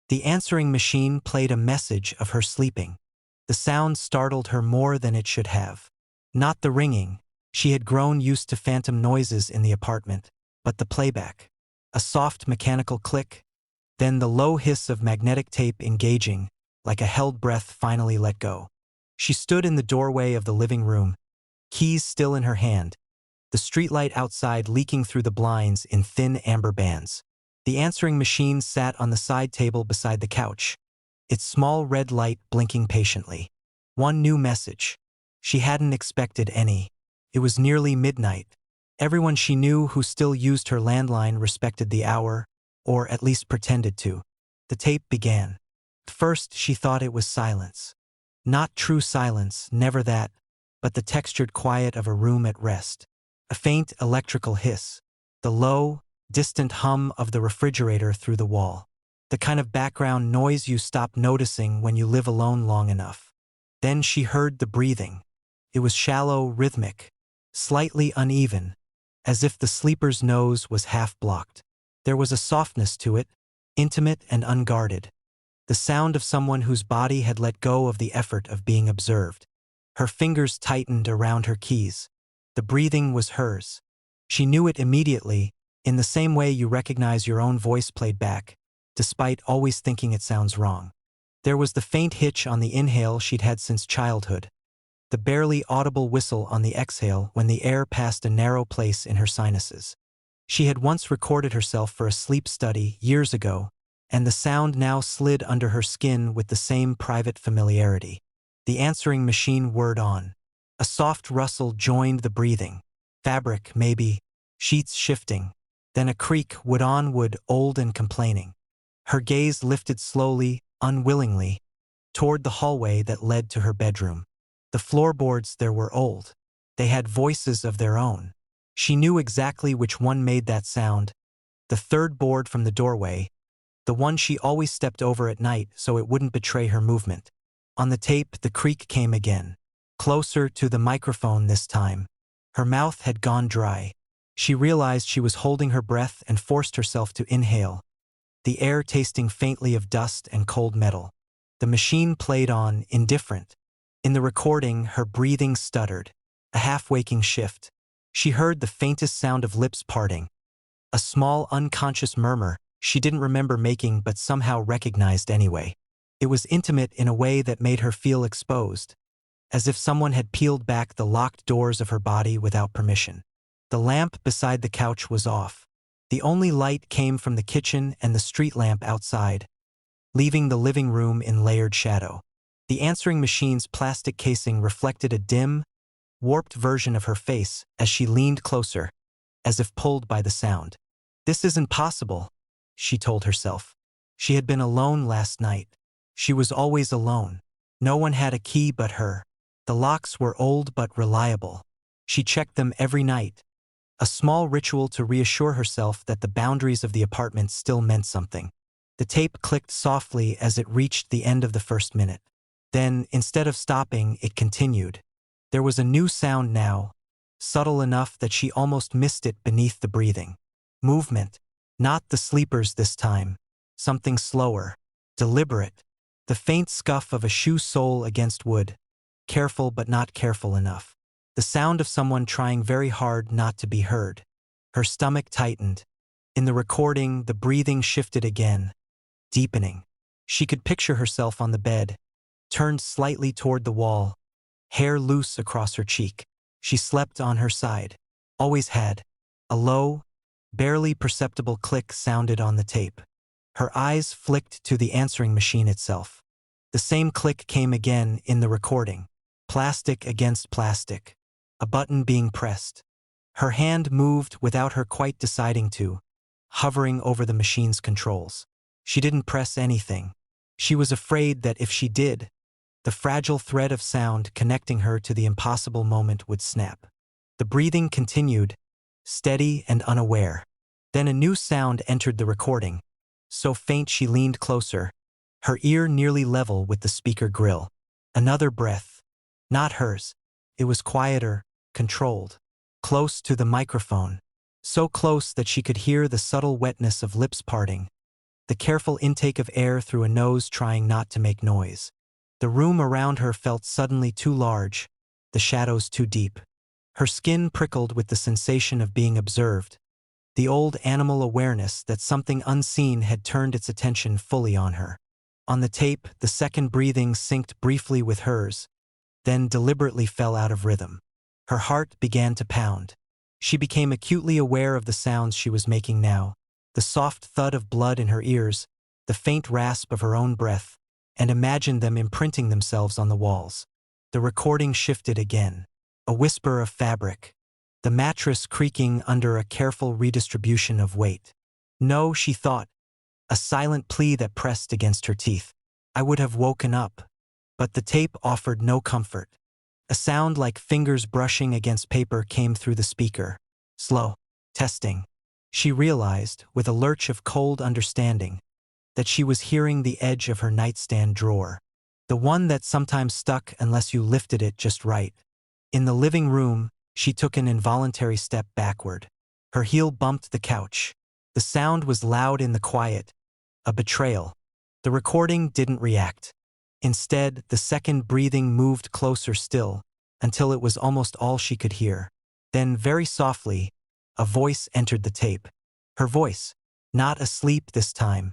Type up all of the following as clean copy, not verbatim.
The answering machine played a message of her sleeping. The sound startled her more than it should have. Not the ringing. She had grown used to phantom noises in the apartment, but the playback. A soft mechanical click, then the low hiss of magnetic tape engaging, like a held breath finally let go. She stood in the doorway of the living room, keys still in her hand, the streetlight outside leaking through the blinds in thin amber bands. The answering machine sat on the side table beside the couch, its small red light blinking patiently. One new message. She hadn't expected any. It was nearly midnight. Everyone she knew who still used her landline respected the hour, or at least pretended to. The tape began. First, she thought it was silence. Not true silence, never that, but the textured quiet of a room at rest. A faint electrical hiss. The low, distant hum of the refrigerator through the wall. The kind of background noise you stop noticing when you live alone long enough. Then she heard the breathing. It was shallow, rhythmic, slightly uneven, as if the sleeper's nose was half blocked. There was a softness to it, intimate and unguarded. The sound of someone whose body had let go of the effort of being observed. Her fingers tightened around her keys. The breathing was hers. She knew it immediately, in the same way you recognize your own voice played back, despite always thinking it sounds wrong. There was the faint hitch on the inhale she'd had since childhood, the barely audible whistle on the exhale when the air passed a narrow place in her sinuses. She had once recorded herself for a sleep study years ago, and the sound now slid under her skin with the same private familiarity. The answering machine whirred on. A soft rustle joined the breathing. Fabric, maybe, sheets shifting. Then a creak, wood on wood, old and complaining. Her gaze lifted slowly, unwillingly, toward the hallway that led to her bedroom. The floorboards there were old. They had voices of their own. She knew exactly which one made that sound. The third board from the doorway, the one she always stepped over at night so it wouldn't betray her movement. On the tape, the creak came again. Closer to the microphone this time. Her mouth had gone dry. She realized she was holding her breath and forced herself to inhale, the air tasting faintly of dust and cold metal. The machine played on, indifferent. In the recording, her breathing stuttered, a half-waking shift. She heard the faintest sound of lips parting, a small unconscious murmur she didn't remember making but somehow recognized anyway. It was intimate in a way that made her feel exposed, as if someone had peeled back the locked doors of her body without permission. The lamp beside the couch was off. The only light came from the kitchen and the street lamp outside, leaving the living room in layered shadow. The answering machine's plastic casing reflected a dim, warped version of her face as she leaned closer, as if pulled by the sound. This isn't possible, she told herself. She had been alone last night. She was always alone. No one had a key but her. The locks were old but reliable. She checked them every night. A small ritual to reassure herself that the boundaries of the apartment still meant something. The tape clicked softly as it reached the end of the first minute. Then, instead of stopping, it continued. There was a new sound now, subtle enough that she almost missed it beneath the breathing. Movement. Not the sleepers this time. Something slower, deliberate. The faint scuff of a shoe sole against wood. Careful but not careful enough. The sound of someone trying very hard not to be heard. Her stomach tightened. In the recording, the breathing shifted again, deepening. She could picture herself on the bed, turned slightly toward the wall, hair loose across her cheek. She slept on her side. Always had. A low, barely perceptible click sounded on the tape. Her eyes flicked to the answering machine itself. The same click came again in the recording. Plastic against plastic. A button being pressed. Her hand moved without her quite deciding to, hovering over the machine's controls. She didn't press anything. She was afraid that if she did, the fragile thread of sound connecting her to the impossible moment would snap. The breathing continued, steady and unaware. Then a new sound entered the recording, so faint she leaned closer, her ear nearly level with the speaker grill. Another breath. Not hers. It was quieter, controlled. Close to the microphone. So close that she could hear the subtle wetness of lips parting, the careful intake of air through a nose trying not to make noise. The room around her felt suddenly too large, the shadows too deep. Her skin prickled with the sensation of being observed, the old animal awareness that something unseen had turned its attention fully on her. On the tape, the second breathing synced briefly with hers, then deliberately fell out of rhythm. Her heart began to pound. She became acutely aware of the sounds she was making now, the soft thud of blood in her ears, the faint rasp of her own breath, and imagined them imprinting themselves on the walls. The recording shifted again. A whisper of fabric, the mattress creaking under a careful redistribution of weight. No, she thought, a silent plea that pressed against her teeth. I would have woken up. But the tape offered no comfort. A sound like fingers brushing against paper came through the speaker. Slow. Testing. She realized, with a lurch of cold understanding, that she was hearing the edge of her nightstand drawer. The one that sometimes stuck unless you lifted it just right. In the living room, she took an involuntary step backward. Her heel bumped the couch. The sound was loud in the quiet. A betrayal. The recording didn't react. Instead, the second breathing moved closer still, until it was almost all she could hear. Then, very softly, a voice entered the tape. Her voice, not asleep this time.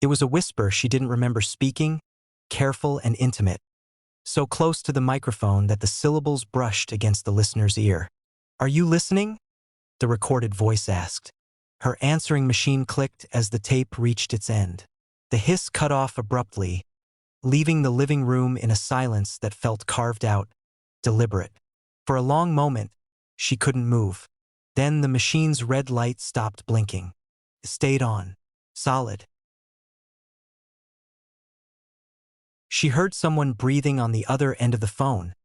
It was a whisper she didn't remember speaking, careful and intimate, so close to the microphone that the syllables brushed against the listener's ear. Are you listening? The recorded voice asked. Her answering machine clicked as the tape reached its end. The hiss cut off abruptly, leaving the living room in a silence that felt carved out, deliberate. For a long moment, she couldn't move. Then the machine's red light stopped blinking. It stayed on, solid. She heard someone breathing on the other end of the phone,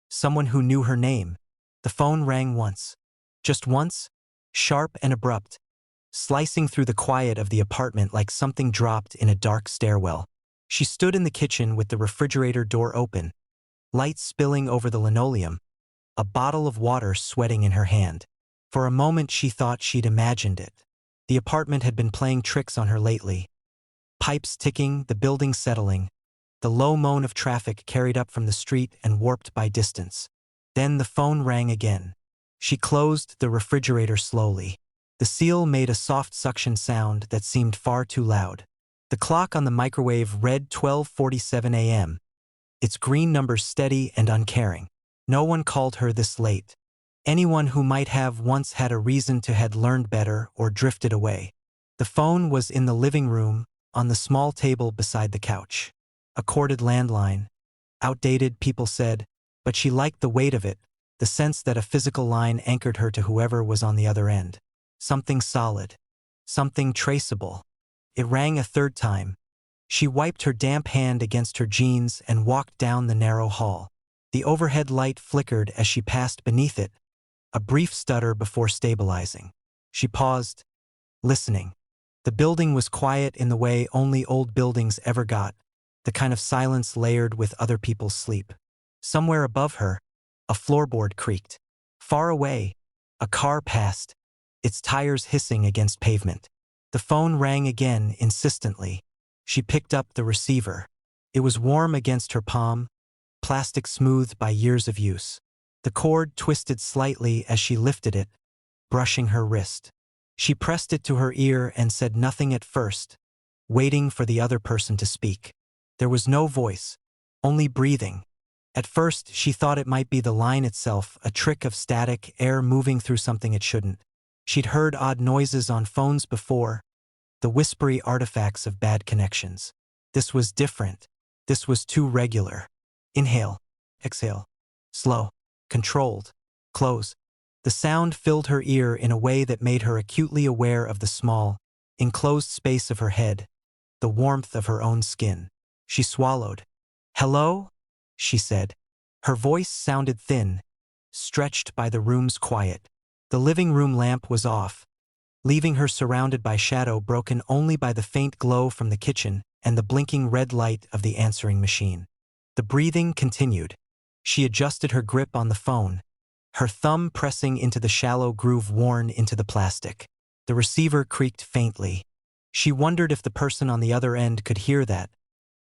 someone who knew her name. The phone rang once. Just once, sharp and abrupt, slicing through the quiet of the apartment like something dropped in a dark stairwell. She stood in the kitchen with the refrigerator door open, light spilling over the linoleum, a bottle of water sweating in her hand. For a moment she thought she'd imagined it. The apartment had been playing tricks on her lately. Pipes ticking, the building settling, the low moan of traffic carried up from the street and warped by distance. Then the phone rang again. She closed the refrigerator slowly. The seal made a soft suction sound that seemed far too loud. The clock on the microwave read 12:47 a.m., its green numbers steady and uncaring. No one called her this late. Anyone who might have once had a reason to had learned better or drifted away. The phone was in the living room, on the small table beside the couch. A corded landline. Outdated, people said, but she liked the weight of it, the sense that a physical line anchored her to whoever was on the other end. Something solid. Something traceable. It rang a third time. She wiped her damp hand against her jeans and walked down the narrow hall. The overhead light flickered as she passed beneath it, a brief stutter before stabilizing. She paused, listening. The building was quiet in the way only old buildings ever got, the kind of silence layered with other people's sleep. Somewhere above her, a floorboard creaked. Far away, a car passed, its tires hissing against pavement. The phone rang again insistently. She picked up the receiver. It was warm against her palm, plastic smoothed by years of use. The cord twisted slightly as she lifted it, brushing her wrist. She pressed it to her ear and said nothing at first, waiting for the other person to speak. There was no voice, only breathing. At first, she thought it might be the line itself, a trick of static, air moving through something it shouldn't. She'd heard odd noises on phones before, the whispery artifacts of bad connections. This was different. This was too regular. Inhale, exhale, slow, controlled, close. The sound filled her ear in a way that made her acutely aware of the small, enclosed space of her head, the warmth of her own skin. She swallowed. Hello? She said. Her voice sounded thin, stretched by the room's quiet. The living room lamp was off, leaving her surrounded by shadow broken only by the faint glow from the kitchen and the blinking red light of the answering machine. The breathing continued. She adjusted her grip on the phone, her thumb pressing into the shallow groove worn into the plastic. The receiver creaked faintly. She wondered if the person on the other end could hear that,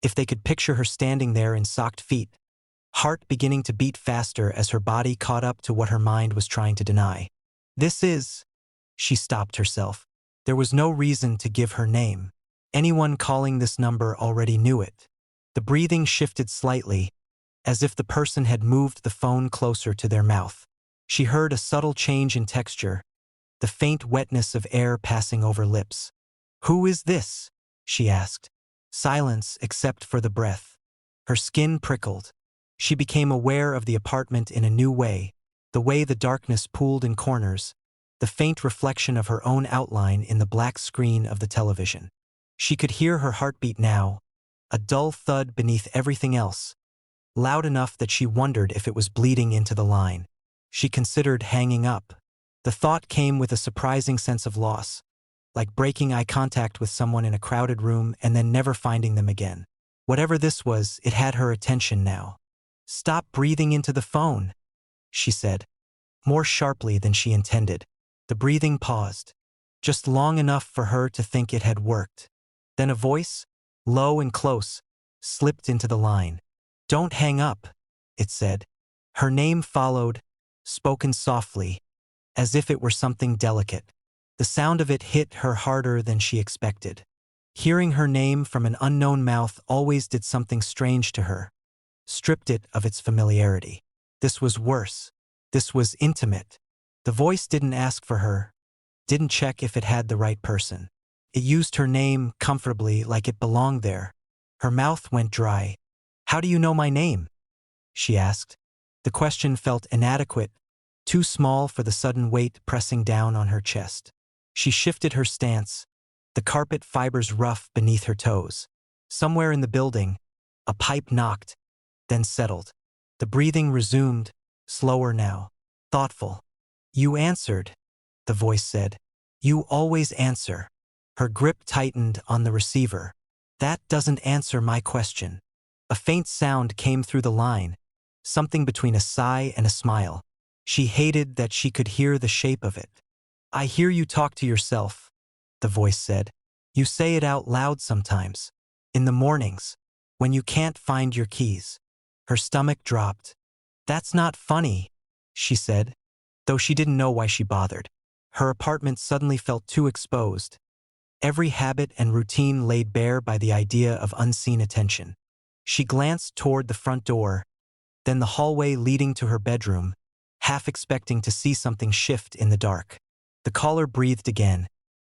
if they could picture her standing there in socked feet, heart beginning to beat faster as her body caught up to what her mind was trying to deny. This is… She stopped herself. There was no reason to give her name. Anyone calling this number already knew it. The breathing shifted slightly, as if the person had moved the phone closer to their mouth. She heard a subtle change in texture, the faint wetness of air passing over lips. "Who is this?" she asked. Silence except for the breath. Her skin prickled. She became aware of the apartment in a new way, the way the darkness pooled in corners, the faint reflection of her own outline in the black screen of the television. She could hear her heartbeat now, a dull thud beneath everything else, loud enough that she wondered if it was bleeding into the line. She considered hanging up. The thought came with a surprising sense of loss, like breaking eye contact with someone in a crowded room and then never finding them again. Whatever this was, it had her attention now. "Stop breathing into the phone," she said, more sharply than she intended. The breathing paused, just long enough for her to think it had worked. Then a voice, low and close, slipped into the line. "Don't hang up," it said. Her name followed, spoken softly, as if it were something delicate. The sound of it hit her harder than she expected. Hearing her name from an unknown mouth always did something strange to her, stripped it of its familiarity. This was worse. This was intimate. The voice didn't ask for her, didn't check if it had the right person. It used her name comfortably, like it belonged there. Her mouth went dry. "How do you know my name?" she asked. The question felt inadequate, too small for the sudden weight pressing down on her chest. She shifted her stance, the carpet fibers rough beneath her toes. Somewhere in the building, a pipe knocked, then settled. The breathing resumed, slower now, thoughtful. "You answered," the voice said. "You always answer." Her grip tightened on the receiver. "That doesn't answer my question." A faint sound came through the line, something between a sigh and a smile. She hated that she could hear the shape of it. "I hear you talk to yourself," the voice said. "You say it out loud sometimes. In the mornings, when you can't find your keys." Her stomach dropped. "That's not funny," she said, though she didn't know why she bothered. Her apartment suddenly felt too exposed. Every habit and routine laid bare by the idea of unseen attention. She glanced toward the front door, then the hallway leading to her bedroom, half expecting to see something shift in the dark. The caller breathed again,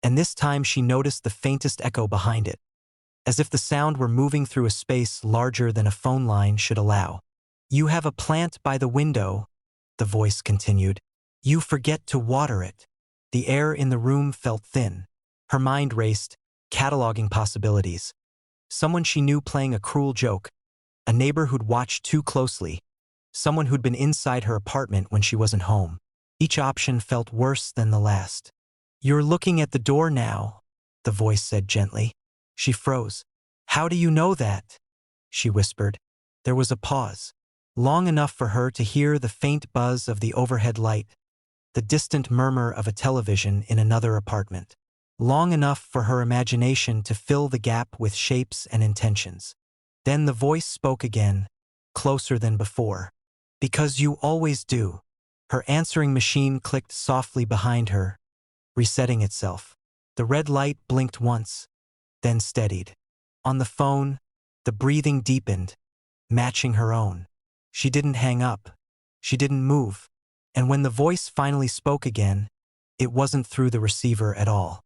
and this time she noticed the faintest echo behind it, as if the sound were moving through a space larger than a phone line should allow. "You have a plant by the window," the voice continued. "You forget to water it." The air in the room felt thin. Her mind raced, cataloging possibilities. Someone she knew playing a cruel joke, a neighbor who'd watched too closely, someone who'd been inside her apartment when she wasn't home. Each option felt worse than the last. "You're looking at the door now," the voice said gently. She froze. "How do you know that?" she whispered. There was a pause, long enough for her to hear the faint buzz of the overhead light, the distant murmur of a television in another apartment. Long enough for her imagination to fill the gap with shapes and intentions. Then the voice spoke again, closer than before. "Because you always do." Her answering machine clicked softly behind her, resetting itself. The red light blinked once, then steadied. On the phone, the breathing deepened, matching her own. She didn't hang up. She didn't move. And when the voice finally spoke again, it wasn't through the receiver at all.